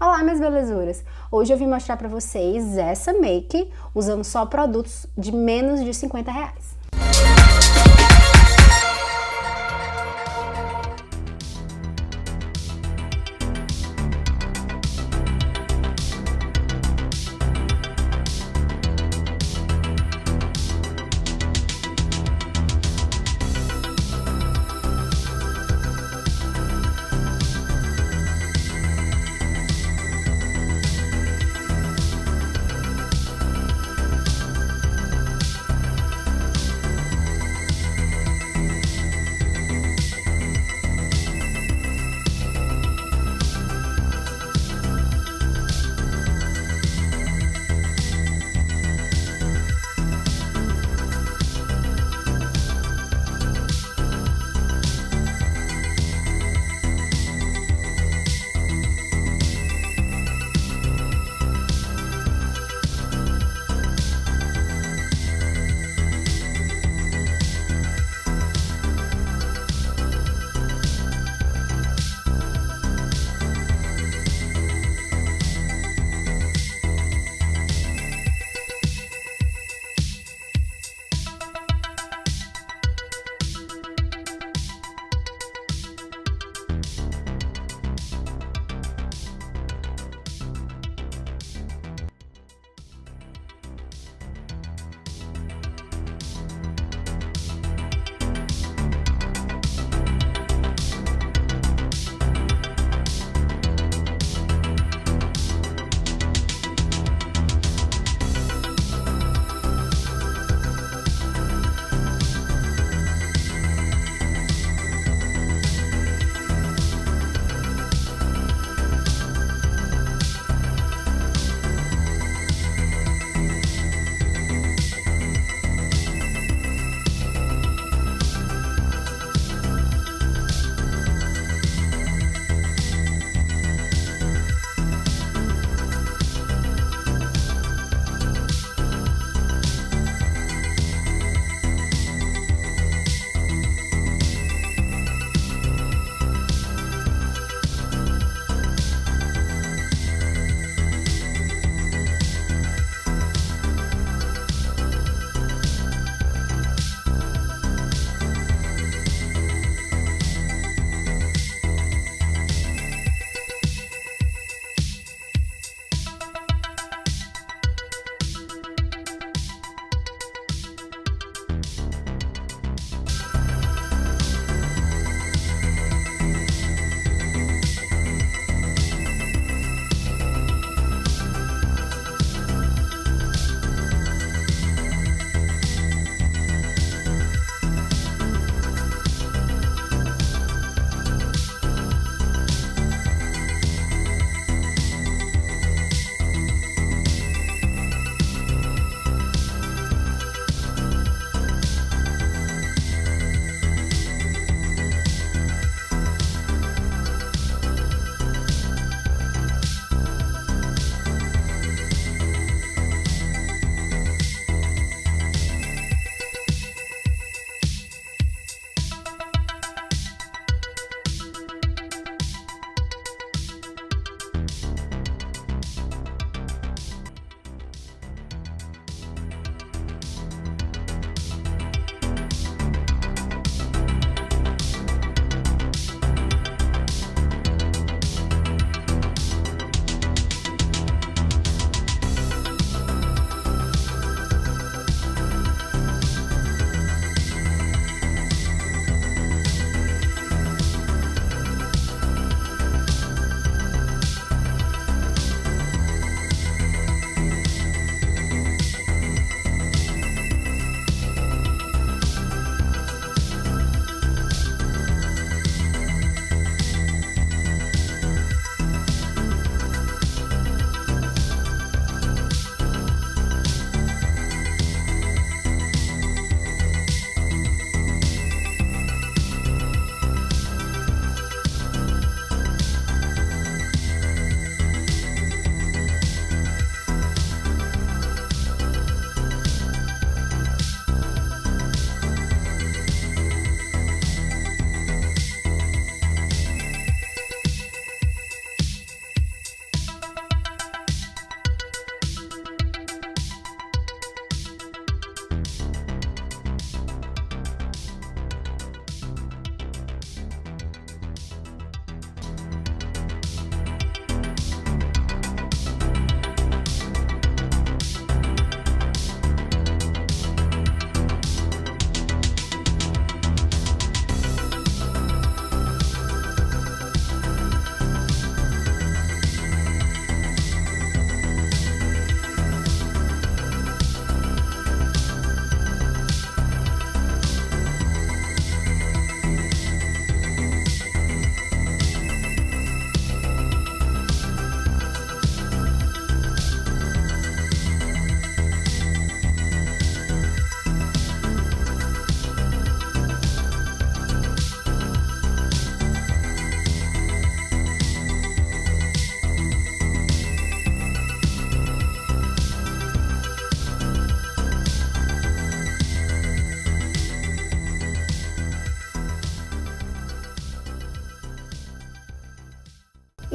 Olá, minhas belezuras! Hoje eu vim mostrar pra vocês essa make usando só produtos de menos de R$50.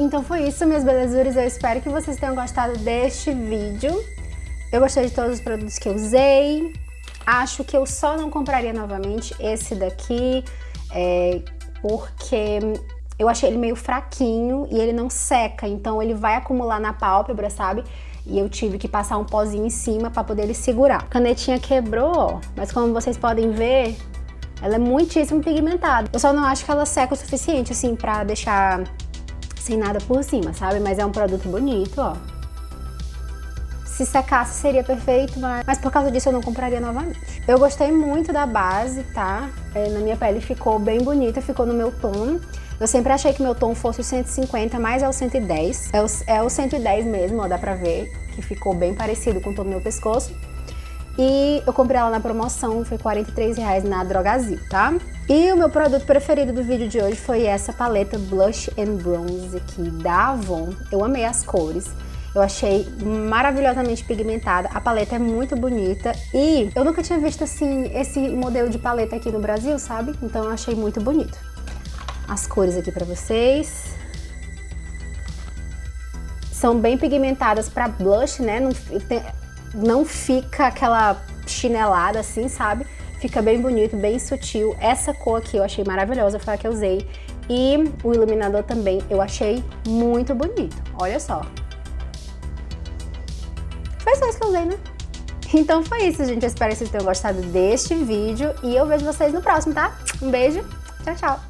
Então foi isso, minhas belezuras. Eu espero que vocês tenham gostado deste vídeo. Eu gostei de todos os produtos que eu usei. Acho que eu só não compraria novamente esse daqui, porque eu achei ele meio fraquinho e ele não seca, então ele vai acumular na pálpebra, sabe? E eu tive que passar um pozinho em cima para poder ele segurar. A canetinha quebrou, ó, mas como vocês podem ver, ela é muitíssimo pigmentada. Eu só não acho que ela seca o suficiente, assim, pra deixar sem nada por cima, sabe? Mas é um produto bonito, ó. Se secasse seria perfeito, mas por causa disso eu não compraria novamente. Eu gostei muito da base, tá? Na minha pele ficou bem bonita, ficou no meu tom. Eu sempre achei que meu tom fosse o 150, mas é o 110. É o 110 mesmo, ó, dá pra ver que ficou bem parecido com o tom do meu pescoço. E eu comprei ela na promoção, foi R$43 na Drogazil, tá? E o meu produto preferido do vídeo de hoje foi essa paleta Blush and Bronze aqui da Avon. Eu amei as cores. Eu achei maravilhosamente pigmentada, a paleta é muito bonita e eu nunca tinha visto assim esse modelo de paleta aqui no Brasil, sabe? Então eu achei muito bonito. As cores aqui pra vocês. São bem pigmentadas pra blush, né? Não fica aquela chinelada assim, sabe? Fica bem bonito, bem sutil. Essa cor aqui eu achei maravilhosa, foi a que eu usei. E o iluminador também eu achei muito bonito, olha só. Foi só isso que eu usei, né? Então foi isso, gente. Eu espero que vocês tenham gostado deste vídeo e eu vejo vocês no próximo, tá? Um beijo, tchau, tchau!